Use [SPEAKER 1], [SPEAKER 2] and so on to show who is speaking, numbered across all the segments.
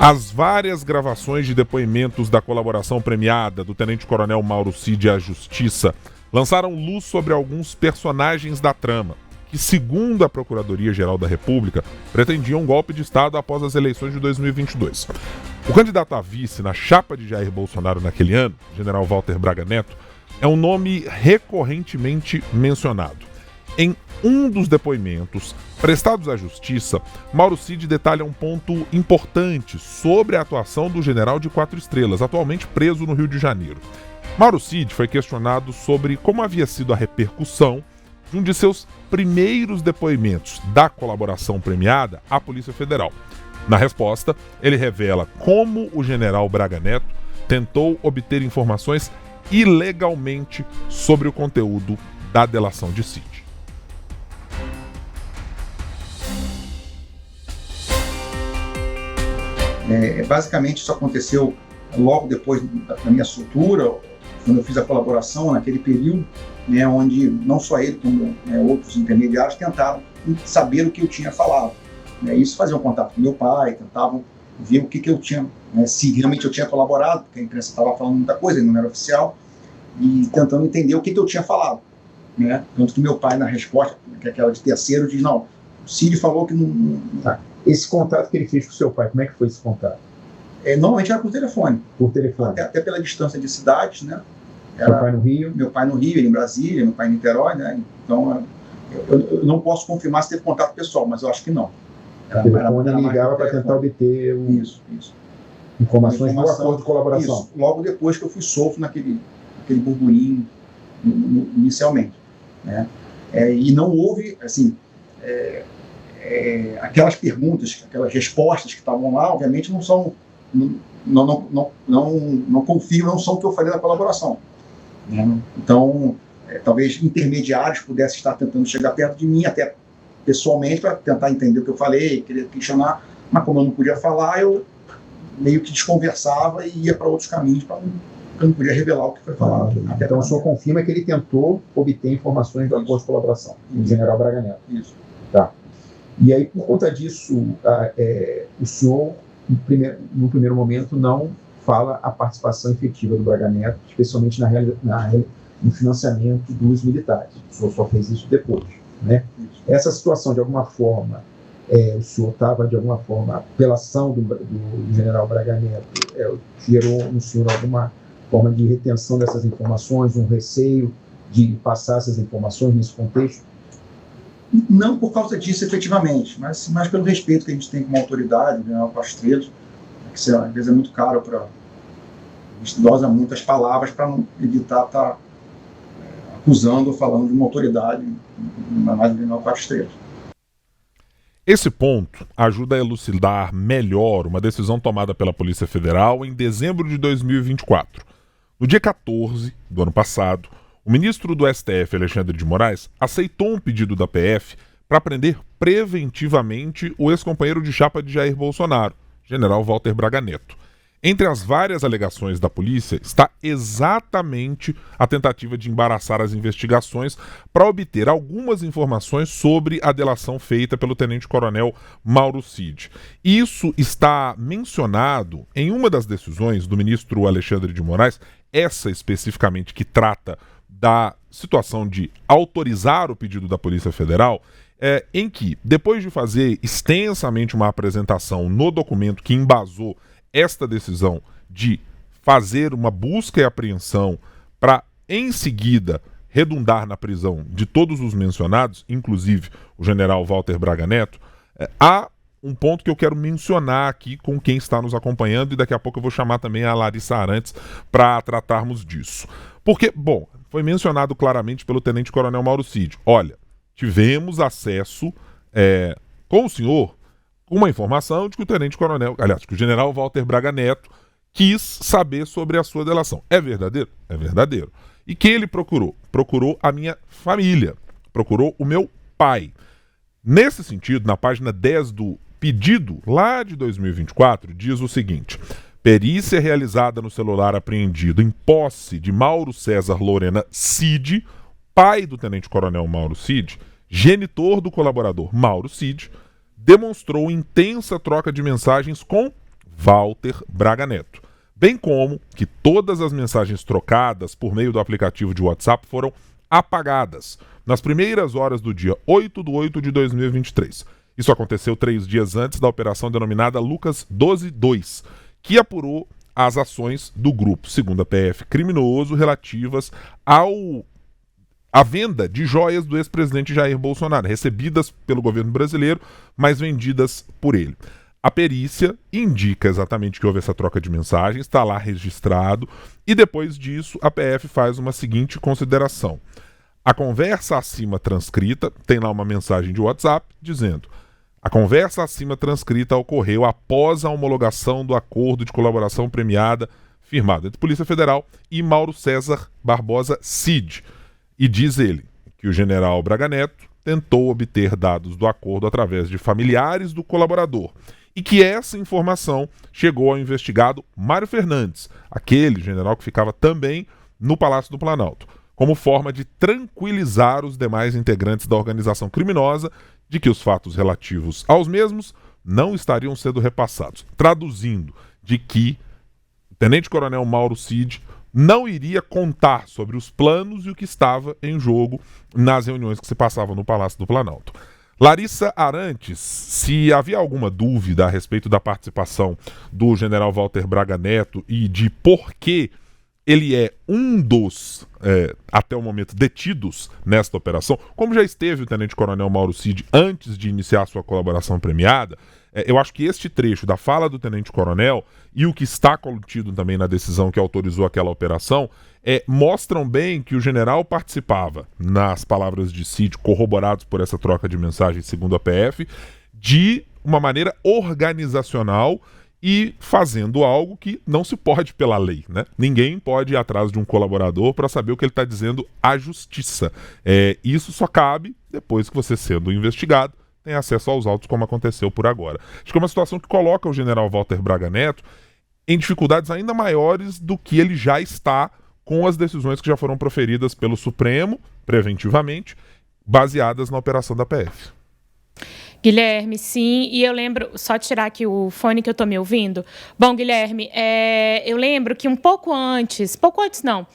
[SPEAKER 1] As várias gravações de depoimentos da colaboração premiada do tenente-coronel Mauro Cid à Justiça lançaram luz sobre alguns personagens da trama, que, segundo a Procuradoria-Geral da República, pretendiam um golpe de Estado após as eleições de 2022. O candidato a vice na chapa de Jair Bolsonaro naquele ano, general Walter Braga Neto, é um nome recorrentemente mencionado. Em um dos depoimentos prestados à Justiça, Mauro Cid detalha um ponto importante sobre a atuação do general de 4 estrelas, atualmente preso no Rio de Janeiro. Mauro Cid foi questionado sobre como havia sido a repercussão de um de seus primeiros depoimentos da colaboração premiada à Polícia Federal. Na resposta, ele revela como o general Braga Neto tentou obter informações ilegalmente sobre o conteúdo da delação de Cid.
[SPEAKER 2] Basicamente, isso aconteceu logo depois da minha soltura, quando eu fiz a colaboração naquele período, né, onde não só ele, como outros intermediários tentavam saber o que eu tinha falado. Isso faziam contato com meu pai, tentavam ver o que eu tinha, se realmente eu tinha colaborado, porque a imprensa estava falando muita coisa, ele não era oficial, e tentando entender o que eu tinha falado. Tanto que meu pai, na resposta, que é aquela de terceiro, diz: não, o Cid falou que não...
[SPEAKER 3] Esse contato que ele fez com o seu pai, como é que foi esse contato?
[SPEAKER 2] Normalmente era por telefone.
[SPEAKER 3] Por telefone?
[SPEAKER 2] Até pela distância de cidades, né?
[SPEAKER 3] Seu pai no Rio?
[SPEAKER 2] Meu pai no Rio, ele em Brasília, meu pai em Niterói, né? Então, eu não posso confirmar se teve contato pessoal, mas eu acho que não.
[SPEAKER 3] O telefone ele ligava para tentar obter informações do acordo de colaboração.
[SPEAKER 2] Isso, logo depois que eu fui solto naquele burburinho inicialmente. E não houve, assim... aquelas perguntas, aquelas respostas que estavam lá, obviamente não são, não confirmam, não são o que eu falei na colaboração. Então, talvez intermediários pudessem estar tentando chegar perto de mim, até pessoalmente, para tentar entender o que eu falei, querer questionar, mas como eu não podia falar, eu meio que desconversava e ia para outros caminhos, eu não podia revelar o que foi falado.
[SPEAKER 3] Então, o senhor confirma que ele tentou obter informações do acordo de colaboração, do general Braga Neto.
[SPEAKER 2] Isso.
[SPEAKER 3] Tá. E aí, por conta disso, o senhor, no primeiro momento, não fala a participação efetiva do Braga Neto, especialmente no financiamento dos militares. O senhor só fez isso depois, né? Isso. Essa situação, de alguma forma, o senhor estava, de alguma forma, a apelação do general Braga Neto gerou no senhor alguma forma de retenção dessas informações, um receio de passar essas informações nesse contexto?
[SPEAKER 2] Não por causa disso, efetivamente, mas pelo respeito que a gente tem como autoridade, né, para as estrelas, que às vezes é muito caro, a gente dosa muitas palavras para não evitar estar acusando ou falando de uma autoridade, mais de 4 estrelas.
[SPEAKER 1] Esse ponto ajuda a elucidar melhor uma decisão tomada pela Polícia Federal em dezembro de 2024. No dia 14 do ano passado, o ministro do STF, Alexandre de Moraes, aceitou um pedido da PF para prender preventivamente o ex-companheiro de chapa de Jair Bolsonaro, general Walter Braga Neto. Entre as várias alegações da polícia está exatamente a tentativa de embaraçar as investigações para obter algumas informações sobre a delação feita pelo tenente-coronel Mauro Cid. Isso está mencionado em uma das decisões do ministro Alexandre de Moraes, essa especificamente que trata da situação de autorizar o pedido da Polícia Federal, em que, depois de fazer extensamente uma apresentação no documento que embasou esta decisão de fazer uma busca e apreensão para, em seguida, redundar na prisão de todos os mencionados, inclusive o general Walter Braga Neto, há um ponto que eu quero mencionar aqui com quem está nos acompanhando, e daqui a pouco eu vou chamar também a Larissa Arantes para tratarmos disso. Porque, bom, foi mencionado claramente pelo tenente-coronel Mauro Cid. Olha, tivemos acesso com o senhor uma informação de que o tenente-coronel, aliás, que o general Walter Braga Neto quis saber sobre a sua delação. É verdadeiro? É verdadeiro. E quem ele procurou? Procurou a minha família, procurou o meu pai. Nesse sentido, na página 10 do pedido, lá de 2024, diz o seguinte: perícia realizada no celular apreendido em posse de Mauro César Lorena Cid, pai do tenente-coronel Mauro Cid, genitor do colaborador Mauro Cid, demonstrou intensa troca de mensagens com Walter Braga Neto, bem como que todas as mensagens trocadas por meio do aplicativo de WhatsApp foram apagadas nas primeiras horas do dia 8/8 de 2023. Isso aconteceu 3 dias antes da operação denominada Lucas 12-2, que apurou as ações do grupo, segundo a PF criminoso, relativas à venda de joias do ex-presidente Jair Bolsonaro, recebidas pelo governo brasileiro, mas vendidas por ele. A perícia indica exatamente que houve essa troca de mensagens, está lá registrado, e depois disso a PF faz uma seguinte consideração. A conversa acima transcrita, tem lá uma mensagem de WhatsApp dizendo: a conversa acima transcrita ocorreu após a homologação do acordo de colaboração premiada firmado entre Polícia Federal e Mauro César Barbosa Cid. E diz ele que o general Braga Neto tentou obter dados do acordo através de familiares do colaborador e que essa informação chegou ao investigado Mário Fernandes, aquele general que ficava também no Palácio do Planalto, como forma de tranquilizar os demais integrantes da organização criminosa de que os fatos relativos aos mesmos não estariam sendo repassados. Traduzindo, de que o tenente-coronel Mauro Cid não iria contar sobre os planos e o que estava em jogo nas reuniões que se passavam no Palácio do Planalto. Larissa Arantes, se havia alguma dúvida a respeito da participação do general Walter Braga Neto e de por que ele é um dos, até o momento, detidos nesta operação, como já esteve o tenente-coronel Mauro Cid antes de iniciar sua colaboração premiada, eu acho que este trecho da fala do tenente-coronel e o que está contido também na decisão que autorizou aquela operação mostram bem que o general participava, nas palavras de Cid, corroborados por essa troca de mensagens segundo a PF, de uma maneira organizacional e fazendo algo que não se pode pela lei, né? Ninguém pode ir atrás de um colaborador para saber o que ele está dizendo à justiça. Isso só cabe depois que você, sendo investigado, tem acesso aos autos, como aconteceu por agora. Acho que é uma situação que coloca o general Walter Braga Neto em dificuldades ainda maiores do que ele já está com as decisões que já foram proferidas pelo Supremo, preventivamente, baseadas na operação da PF.
[SPEAKER 4] Guilherme, sim, e eu lembro, só tirar aqui o fone que eu tô me ouvindo. Bom, Guilherme, eu lembro que um pouco antes não,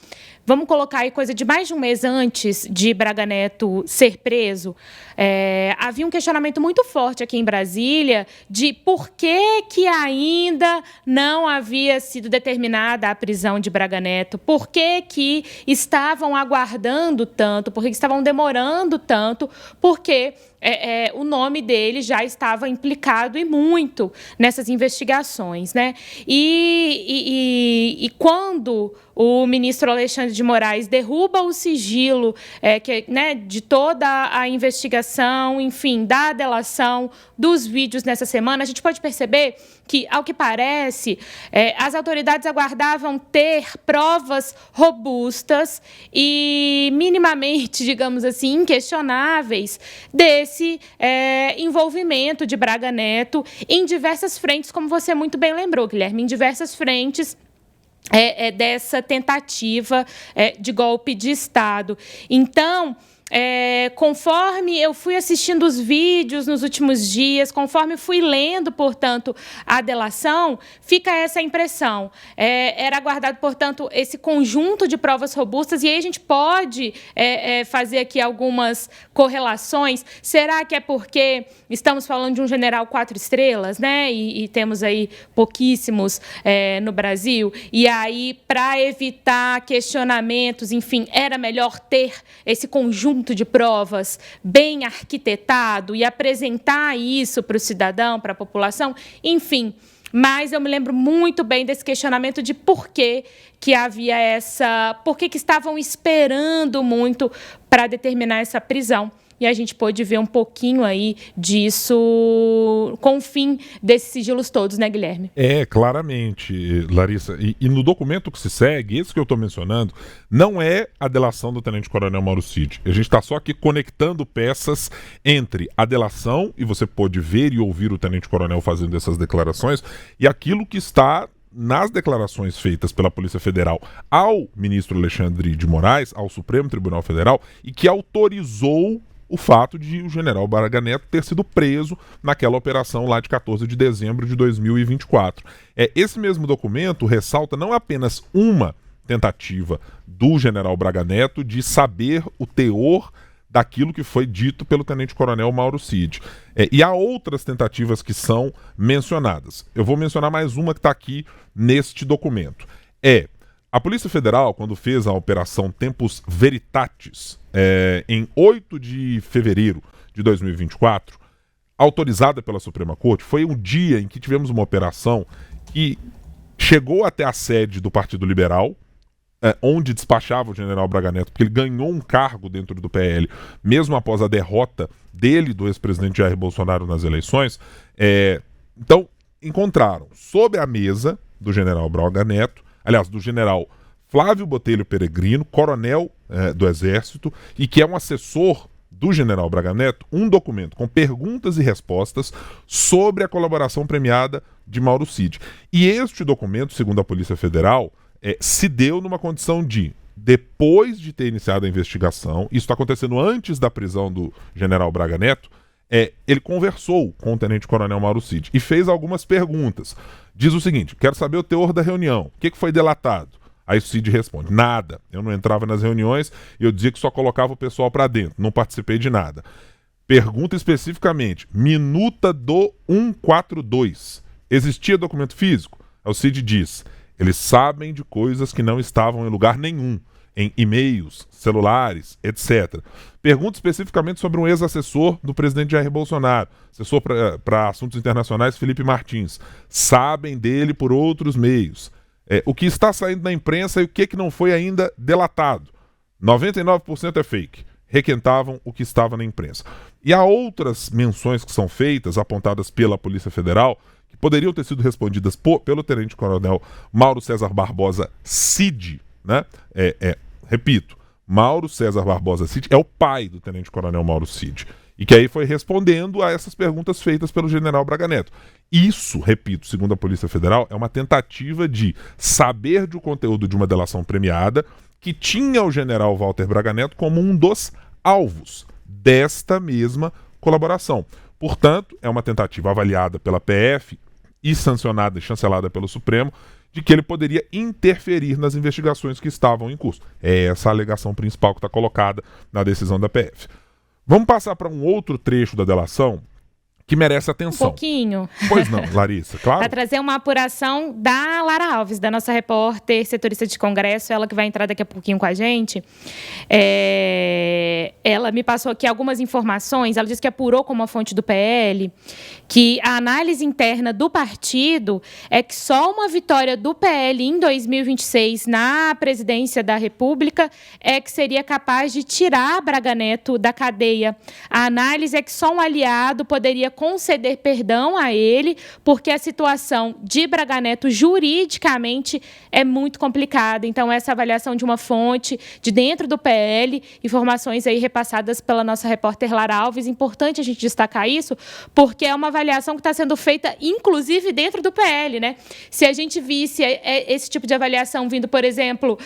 [SPEAKER 4] vamos colocar aí coisa de mais de um mês antes de Braga Neto ser preso, havia um questionamento muito forte aqui em Brasília de por que ainda não havia sido determinada a prisão de Braga Neto, por que estavam aguardando tanto, por que estavam demorando tanto, porque o nome dele já estava implicado e muito nessas investigações, né? E quando o ministro Alexandre de Moraes derruba o sigilo de toda a investigação, enfim, da delação dos vídeos nessa semana, a gente pode perceber que, ao que parece, as autoridades aguardavam ter provas robustas e minimamente, digamos assim, inquestionáveis desse envolvimento de Braga Neto em diversas frentes, como você muito bem lembrou, Guilherme, em diversas frentes dessa tentativa de golpe de Estado. Então, conforme eu fui assistindo os vídeos nos últimos dias, conforme fui lendo, portanto, a delação, fica essa impressão. Era aguardado, portanto, esse conjunto de provas robustas, e aí a gente pode fazer aqui algumas correlações. Será que é porque estamos falando de um general 4 estrelas, né? E temos aí pouquíssimos no Brasil, e aí, para evitar questionamentos, enfim, era melhor ter esse conjunto de provas bem arquitetado e apresentar isso para o cidadão, para a população, enfim. Mas eu me lembro muito bem desse questionamento de por que havia por que estavam esperando muito para determinar essa prisão. E a gente pôde ver um pouquinho aí disso com o fim desses sigilos todos, né, Guilherme?
[SPEAKER 1] Claramente, Larissa. E no documento que se segue, esse que eu estou mencionando, não é a delação do tenente-coronel Mauro Cid. A gente está só aqui conectando peças entre a delação, e você pôde ver e ouvir o tenente-coronel fazendo essas declarações, e aquilo que está nas declarações feitas pela Polícia Federal ao ministro Alexandre de Moraes, ao Supremo Tribunal Federal, e que autorizou o fato de o general Braga Neto ter sido preso naquela operação lá de 14 de dezembro de 2024. Esse mesmo documento ressalta não apenas uma tentativa do general Braga Neto de saber o teor daquilo que foi dito pelo tenente-coronel Mauro Cid. E há outras tentativas que são mencionadas. Eu vou mencionar mais uma que está aqui neste documento. A Polícia Federal, quando fez a Operação Tempus Veritatis, em 8 de fevereiro de 2024, autorizada pela Suprema Corte, foi um dia em que tivemos uma operação que chegou até a sede do Partido Liberal, onde despachava o general Braga Neto, porque ele ganhou um cargo dentro do PL, mesmo após a derrota dele, do ex-presidente Jair Bolsonaro nas eleições. Então, encontraram sob a mesa do general Braga Neto, aliás, do general Flávio Botelho Peregrino, coronel do Exército, e que é um assessor do general Braga Neto, um documento com perguntas e respostas sobre a colaboração premiada de Mauro Cid. E este documento, segundo a Polícia Federal, se deu numa condição de, depois de ter iniciado a investigação, isso está acontecendo antes da prisão do general Braga Neto, ele conversou com o tenente-coronel Mauro Cid e fez algumas perguntas. Diz o seguinte: quero saber o teor da reunião, o que foi delatado? Aí o Cid responde: nada, eu não entrava nas reuniões e eu dizia que só colocava o pessoal para dentro, não participei de nada. Pergunta especificamente: minuta do 142, existia documento físico? Aí o Cid diz: eles sabem de coisas que não estavam em lugar nenhum, em e-mails, celulares, etc. Pergunta especificamente sobre um ex-assessor do presidente Jair Bolsonaro, assessor para assuntos internacionais, Felipe Martins. Sabem dele por outros meios. O que está saindo na imprensa e o que não foi ainda delatado. 99% é fake. Requentavam o que estava na imprensa. E há outras menções que são feitas, apontadas pela Polícia Federal, que poderiam ter sido respondidas pelo tenente-coronel Mauro César Barbosa Cid, né? Repito, Mauro César Barbosa Cid é o pai do tenente-coronel Mauro Cid. E que aí foi respondendo a essas perguntas feitas pelo general Braga Neto. Isso, repito, segundo a Polícia Federal, é uma tentativa de saber do conteúdo de uma delação premiada que tinha o general Walter Braga Neto como um dos alvos desta mesma colaboração. Portanto, é uma tentativa avaliada pela PF e sancionada e chancelada pelo Supremo de que ele poderia interferir nas investigações que estavam em curso. É essa a alegação principal que está colocada na decisão da PF. Vamos passar para um outro trecho da delação que merece atenção.
[SPEAKER 4] Um pouquinho.
[SPEAKER 1] Pois não, Larissa, claro.
[SPEAKER 4] Para trazer uma apuração da Lara Alves, da nossa repórter, setorista de Congresso, ela que vai entrar daqui a pouquinho com a gente. Ela me passou aqui algumas informações, ela disse que apurou com uma fonte do PL que a análise interna do partido é que só uma vitória do PL em 2026 na presidência da República é que seria capaz de tirar Braga Neto da cadeia. A análise é que só um aliado poderia conceder perdão a ele, porque a situação de Braga Neto juridicamente é muito complicada. Então, essa avaliação de uma fonte de dentro do PL, informações aí repassadas pela nossa repórter Lara Alves, importante a gente destacar isso, porque é uma avaliação que está sendo feita, inclusive, dentro do PL, né? Se a gente visse esse tipo de avaliação vindo, por exemplo,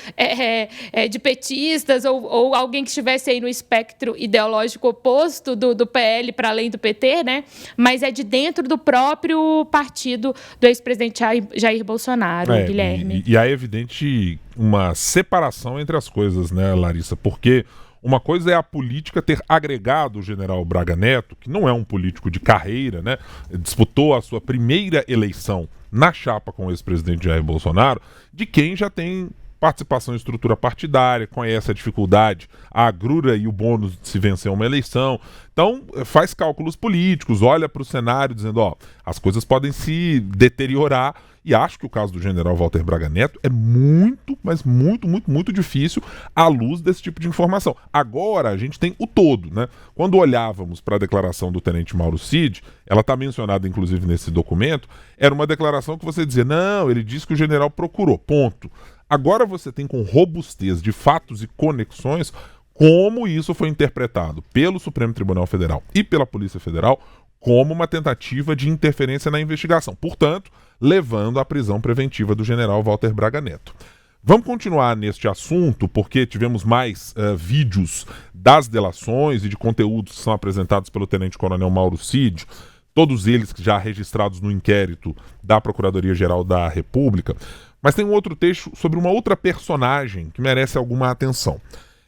[SPEAKER 4] de petistas ou alguém que estivesse aí no espectro ideológico oposto do PL para além do PT, né? Mas é de dentro do próprio partido do ex-presidente Jair Bolsonaro, Guilherme.
[SPEAKER 1] E há evidente uma separação entre as coisas, né, Larissa? Porque uma coisa é a política ter agregado o general Braga Neto, que não é um político de carreira, né? Disputou a sua primeira eleição na chapa com o ex-presidente Jair Bolsonaro, de quem já tem participação em estrutura partidária, conhece a dificuldade, a agrura e o bônus de se vencer uma eleição. Então, faz cálculos políticos, olha para o cenário dizendo, as coisas podem se deteriorar, e acho que o caso do general Walter Braga Neto é muito, mas muito, muito, muito difícil à luz desse tipo de informação. Agora, a gente tem o todo, né? Quando olhávamos para a declaração do tenente Mauro Cid, ela está mencionada, inclusive, nesse documento, era uma declaração que você dizia, não, ele disse que o general procurou, ponto. Agora você tem com robustez de fatos e conexões como isso foi interpretado pelo Supremo Tribunal Federal e pela Polícia Federal como uma tentativa de interferência na investigação, portanto, levando à prisão preventiva do general Walter Braga Neto. Vamos continuar neste assunto, porque tivemos mais vídeos das delações e de conteúdos que são apresentados pelo Tenente-Coronel Mauro Cid, todos eles já registrados no inquérito da Procuradoria-Geral da República. Mas tem um outro texto sobre uma outra personagem que merece alguma atenção.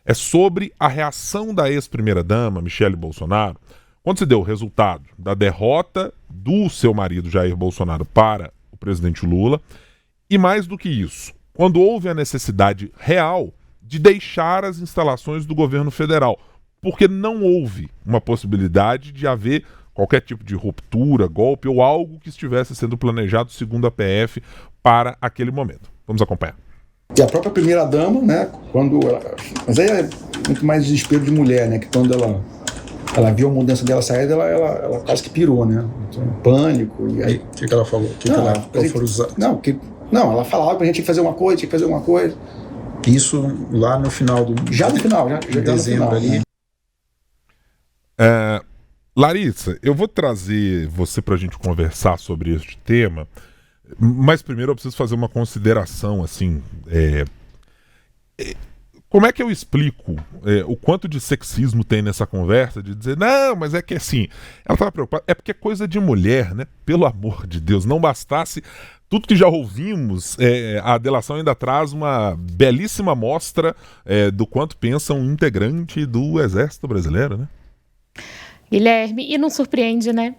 [SPEAKER 1] É sobre a reação da ex-primeira-dama, Michele Bolsonaro, quando se deu o resultado da derrota do seu marido, Jair Bolsonaro, para o presidente Lula. E mais do que isso, quando houve a necessidade real de deixar as instalações do governo federal, porque não houve uma possibilidade de haver qualquer tipo de ruptura, golpe ou algo que estivesse sendo planejado segundo a PF para aquele momento. Vamos acompanhar.
[SPEAKER 5] E a própria primeira-dama, né, mas aí é muito mais desespero de mulher, né, que quando ela viu a mudança dela sair, ela quase que pirou, né, então, pânico, e aí...
[SPEAKER 6] O que ela falou?
[SPEAKER 5] Ela falava que a gente tinha que fazer uma coisa,
[SPEAKER 6] Isso lá no final do...
[SPEAKER 5] Já no final,
[SPEAKER 6] de dezembro
[SPEAKER 5] final,
[SPEAKER 6] ali.
[SPEAKER 5] Né?
[SPEAKER 1] Larissa, eu vou trazer você para a gente conversar sobre este tema, mas primeiro eu preciso fazer uma consideração, assim, como é que eu explico o quanto de sexismo tem nessa conversa, de dizer, não, mas é que assim, ela estava preocupada, é porque é coisa de mulher, né? Pelo amor de Deus, não bastasse tudo que já ouvimos, a delação ainda traz uma belíssima mostra do quanto pensa um integrante do Exército Brasileiro, né?
[SPEAKER 4] Guilherme, e não surpreende, né?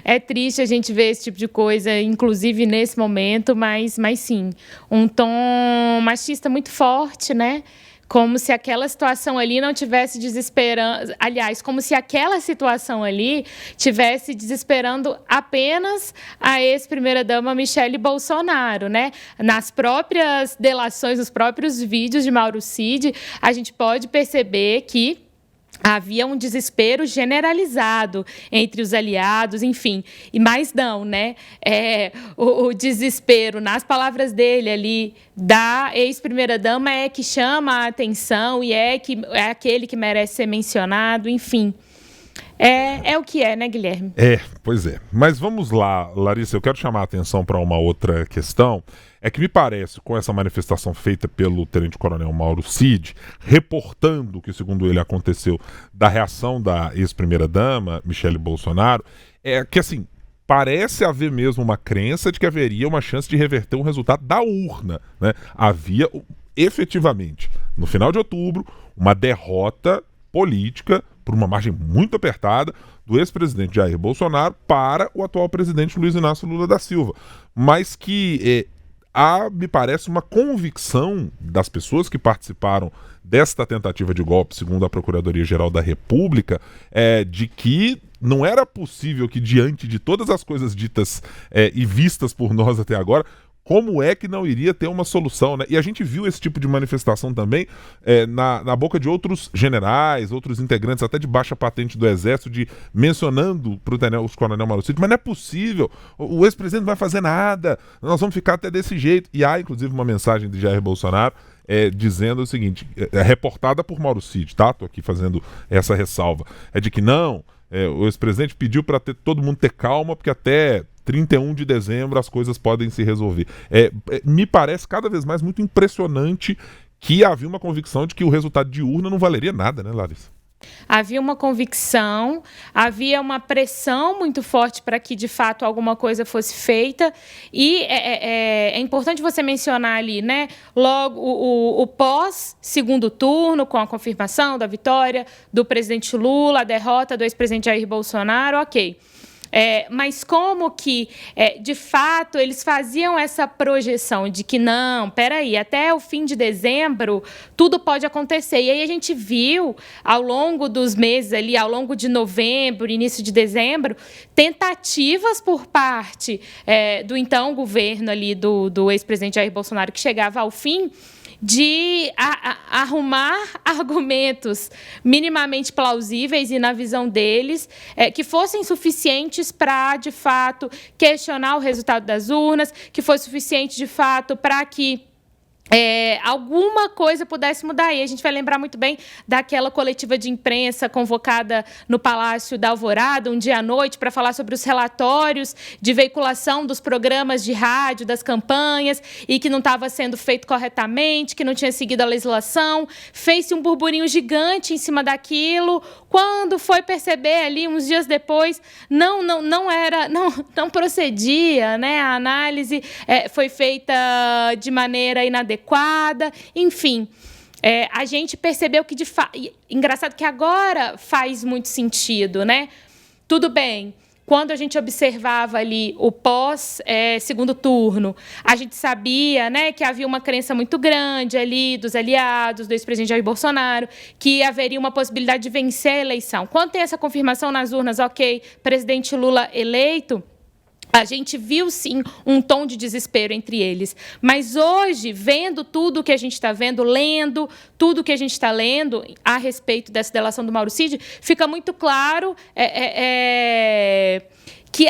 [SPEAKER 4] É triste a gente ver esse tipo de coisa, inclusive nesse momento, mas sim, um tom machista muito forte, né? Como se aquela situação ali não tivesse desesperando... Aliás, como se aquela situação ali tivesse desesperando apenas a ex-primeira-dama Michele Bolsonaro, né? Nas próprias delações, nos próprios vídeos de Mauro Cid, a gente pode perceber que havia um desespero generalizado entre os aliados, enfim, e mais não, né? O desespero, nas palavras dele ali, da ex-primeira-dama é que chama a atenção e é aquele que merece ser mencionado, enfim. É o que é, né, Guilherme?
[SPEAKER 1] Pois é. Mas vamos lá, Larissa, eu quero chamar a atenção para uma outra questão. É que me parece, com essa manifestação feita pelo Tenente-Coronel Mauro Cid, reportando o que, segundo ele, aconteceu da reação da ex-primeira-dama, Michele Bolsonaro, que, assim, parece haver mesmo uma crença de que haveria uma chance de reverter o resultado da urna, né? Havia, efetivamente, no final de outubro, uma derrota política por uma margem muito apertada do ex-presidente Jair Bolsonaro para o atual presidente Luiz Inácio Lula da Silva, mas que há, me parece, uma convicção das pessoas que participaram desta tentativa de golpe, segundo a Procuradoria-Geral da República, de que não era possível que, diante de todas as coisas ditas e vistas por nós até agora, como é que não iria ter uma solução, né? E a gente viu esse tipo de manifestação também na boca de outros generais, outros integrantes até de baixa patente do Exército, mencionando para o coronel Mauro Cid, mas não é possível, o ex-presidente não vai fazer nada, nós vamos ficar até desse jeito. E há, inclusive, uma mensagem de Jair Bolsonaro dizendo o seguinte, reportada por Mauro Cid, tá? Tô aqui fazendo essa ressalva, de que não, o ex-presidente pediu para todo mundo ter calma, porque até 31 de dezembro as coisas podem se resolver. Me parece cada vez mais muito impressionante que havia uma convicção de que o resultado de urna não valeria nada, né, Larissa?
[SPEAKER 4] Havia uma convicção, havia uma pressão muito forte para que, de fato, alguma coisa fosse feita. E é importante você mencionar ali, né? Logo, o pós-segundo turno, com a confirmação da vitória do presidente Lula, a derrota do ex-presidente Jair Bolsonaro, ok. Mas como que, de fato, eles faziam essa projeção de que não, peraí, até o fim de dezembro tudo pode acontecer. E aí a gente viu, ao longo dos meses ali, ao longo de novembro, início de dezembro, tentativas por parte do então governo ali do ex-presidente Jair Bolsonaro, que chegava ao fim, de arrumar argumentos minimamente plausíveis e, na visão deles, que fossem suficientes para, de fato, questionar o resultado das urnas, que fosse suficiente, de fato, para que alguma coisa pudesse mudar. E a gente vai lembrar muito bem daquela coletiva de imprensa convocada no Palácio da Alvorada, um dia à noite, para falar sobre os relatórios de veiculação dos programas de rádio, das campanhas, e que não estava sendo feito corretamente, que não tinha seguido a legislação. Fez-se um burburinho gigante em cima daquilo. Quando foi perceber ali, uns dias depois, não procedia, né? A análise foi feita de maneira inadequada. Enfim, a gente percebeu que, engraçado que agora faz muito sentido, né? Tudo bem, quando a gente observava ali o pós-segundo turno, a gente sabia, né, que havia uma crença muito grande ali dos aliados do ex-presidente Jair Bolsonaro, que haveria uma possibilidade de vencer a eleição. Quando tem essa confirmação nas urnas, ok, presidente Lula eleito, a gente viu, sim, um tom de desespero entre eles. Mas hoje, vendo tudo o que a gente está vendo, lendo tudo o que a gente está lendo a respeito dessa delação do Mauro Cid, fica muito claro que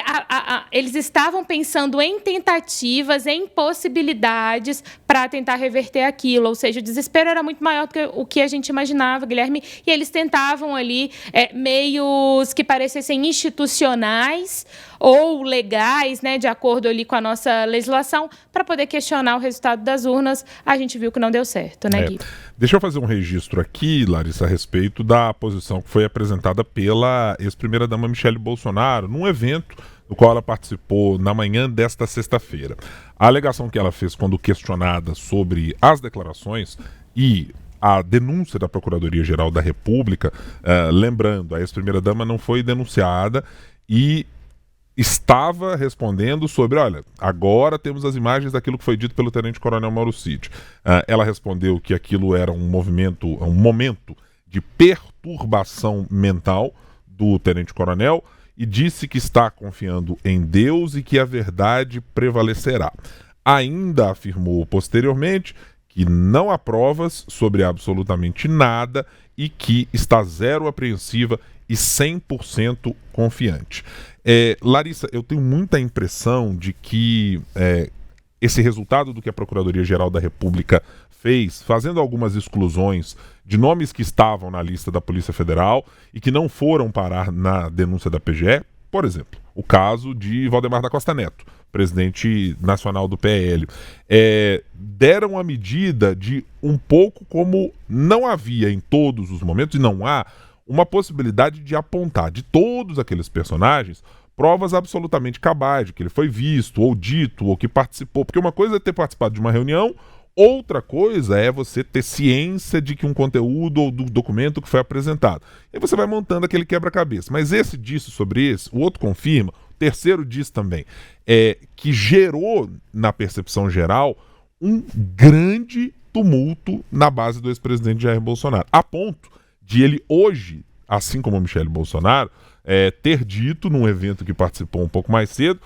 [SPEAKER 4] eles estavam pensando em tentativas, em possibilidades para tentar reverter aquilo. Ou seja, o desespero era muito maior do que o que a gente imaginava, Guilherme, e eles tentavam ali meios que parecessem institucionais ou legais, né, de acordo ali com a nossa legislação, para poder questionar o resultado das urnas. A gente viu que não deu certo, né, Gui?
[SPEAKER 1] Deixa eu fazer um registro aqui, Larissa, a respeito da posição que foi apresentada pela ex-primeira-dama Michele Bolsonaro num evento do qual ela participou na manhã desta sexta-feira. A alegação que ela fez quando questionada sobre as declarações e a denúncia da Procuradoria-Geral da República, lembrando, a ex-primeira-dama não foi denunciada e estava respondendo sobre, olha, agora temos as imagens daquilo que foi dito pelo tenente-coronel Mauro Cid. Ela respondeu que aquilo era um momento de perturbação mental do tenente-coronel e disse que está confiando em Deus e que a verdade prevalecerá. Ainda afirmou posteriormente que não há provas sobre absolutamente nada e que está zero apreensiva e 100% confiante. Larissa, eu tenho muita impressão de que esse resultado do que a Procuradoria-Geral da República fez, fazendo algumas exclusões de nomes que estavam na lista da Polícia Federal e que não foram parar na denúncia da PGE, por exemplo, o caso de Valdemar da Costa Neto, presidente nacional do PL, deram a medida de um pouco como não havia em todos os momentos, e não há, uma possibilidade de apontar de todos aqueles personagens provas absolutamente cabais de que ele foi visto, ou dito, ou que participou. Porque uma coisa é ter participado de uma reunião, outra coisa é você ter ciência de que um conteúdo ou do documento que foi apresentado. E aí você vai montando aquele quebra-cabeça. Mas esse disse sobre esse, o outro confirma, o terceiro diz também, que gerou, na percepção geral, um grande tumulto na base do ex-presidente Jair Bolsonaro. A ponto de ele hoje, assim como Michele Bolsonaro, ter dito num evento que participou um pouco mais cedo,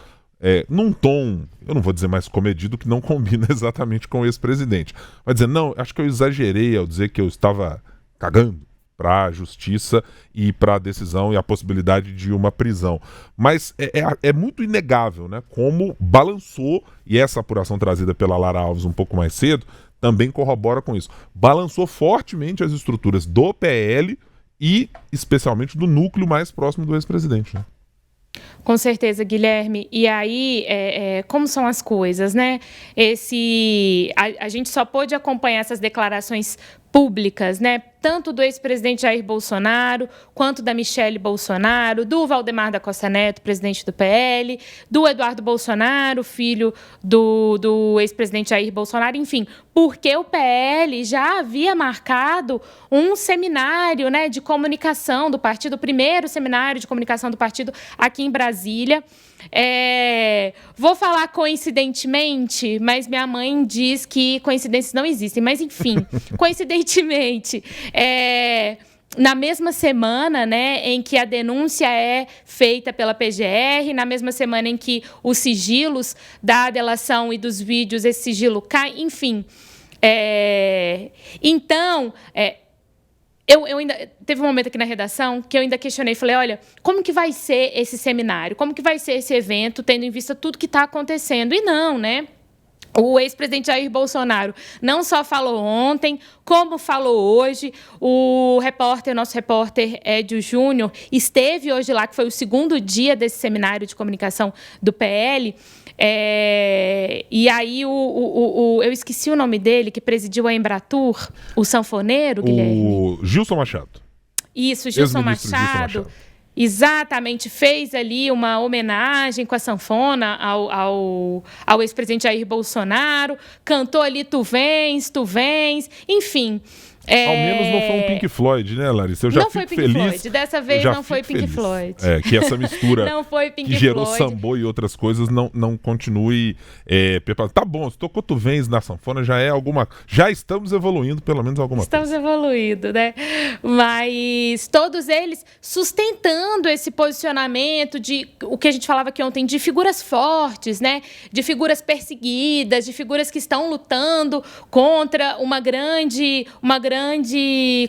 [SPEAKER 1] num tom, eu não vou dizer mais comedido, que não combina exatamente com o ex-presidente. Vai dizer, não, acho que eu exagerei ao dizer que eu estava cagando para a justiça e para a decisão e a possibilidade de uma prisão. Mas é muito inegável, né, como balançou, e essa apuração trazida pela Lara Alves um pouco mais cedo, também corrobora com isso. Balançou fortemente as estruturas do PL e, especialmente, do núcleo mais próximo do ex-presidente, né?
[SPEAKER 4] Com certeza, Guilherme. E aí, como são as coisas, né? A gente só pôde acompanhar essas declarações públicas, né? Tanto do ex-presidente Jair Bolsonaro, quanto da Michele Bolsonaro, do Valdemar da Costa Neto, presidente do PL, do Eduardo Bolsonaro, filho do ex-presidente Jair Bolsonaro, enfim, porque o PL já havia marcado um seminário, né, de comunicação do partido, o primeiro seminário de comunicação do partido aqui em Brasília. Vou falar coincidentemente, mas minha mãe diz que coincidências não existem. Mas, enfim, coincidentemente, na mesma semana, né, em que a denúncia é feita pela PGR, na mesma semana em que os sigilos da delação e dos vídeos, esse sigilo cai, enfim. Então, eu ainda teve um momento aqui na redação que eu ainda questionei, falei, olha, como que vai ser esse seminário? Como que vai ser esse evento, tendo em vista tudo que está acontecendo? E não, né? O ex-presidente Jair Bolsonaro não só falou ontem, como falou hoje. O nosso repórter Edio Júnior, esteve hoje lá, que foi o segundo dia desse seminário de comunicação do PL. E aí, eu esqueci o nome dele, que presidiu a Embratur, o sanfoneiro, Guilherme.
[SPEAKER 1] O Gilson Machado.
[SPEAKER 4] Isso, Gilson Machado. Exatamente, fez ali uma homenagem com a sanfona ao ex-presidente Jair Bolsonaro, cantou ali Tu Vens, enfim.
[SPEAKER 1] Ao menos não foi um Pink Floyd, né, Larissa? Eu já
[SPEAKER 4] não
[SPEAKER 1] fico
[SPEAKER 4] foi Pink
[SPEAKER 1] feliz.
[SPEAKER 4] Floyd, dessa vez não foi Pink Floyd.
[SPEAKER 1] Que essa mistura
[SPEAKER 4] não foi Pink
[SPEAKER 1] que gerou
[SPEAKER 4] Floyd.
[SPEAKER 1] sambô e outras coisas não continue Tá bom, se tocou Tu Vens na sanfona, já estamos evoluindo, pelo menos alguma coisa.
[SPEAKER 4] Estamos evoluindo, né? Mas todos eles sustentando esse posicionamento de o que a gente falava aqui ontem, de figuras fortes, né? De figuras perseguidas, de figuras que estão lutando contra uma grande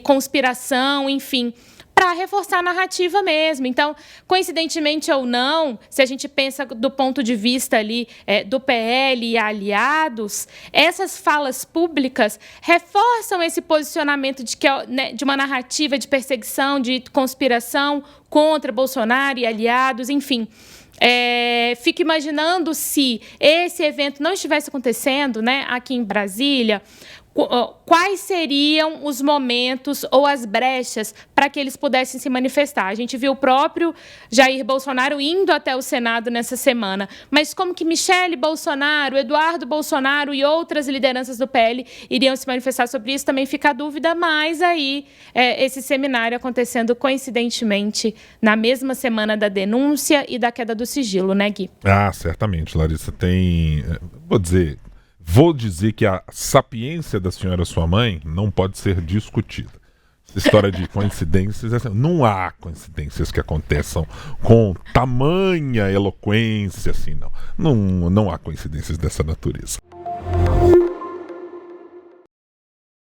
[SPEAKER 4] conspiração, enfim, para reforçar a narrativa mesmo. Então, coincidentemente ou não, se a gente pensa do ponto de vista ali do PL e aliados, essas falas públicas reforçam esse posicionamento de uma narrativa de perseguição, de conspiração contra Bolsonaro e aliados, enfim. Fico imaginando se esse evento não estivesse acontecendo, né, aqui em Brasília, quais seriam os momentos ou as brechas para que eles pudessem se manifestar. A gente viu o próprio Jair Bolsonaro indo até o Senado nessa semana, mas como que Michele Bolsonaro, Eduardo Bolsonaro e outras lideranças do PL iriam se manifestar sobre isso, também fica a dúvida, mas aí esse seminário acontecendo coincidentemente na mesma semana da denúncia e da queda do sigilo, né, Gui?
[SPEAKER 1] Certamente, Larissa, Vou dizer que a sapiência da senhora sua mãe não pode ser discutida. Essa história de coincidências, não há coincidências que aconteçam com tamanha eloquência assim, não há coincidências dessa natureza.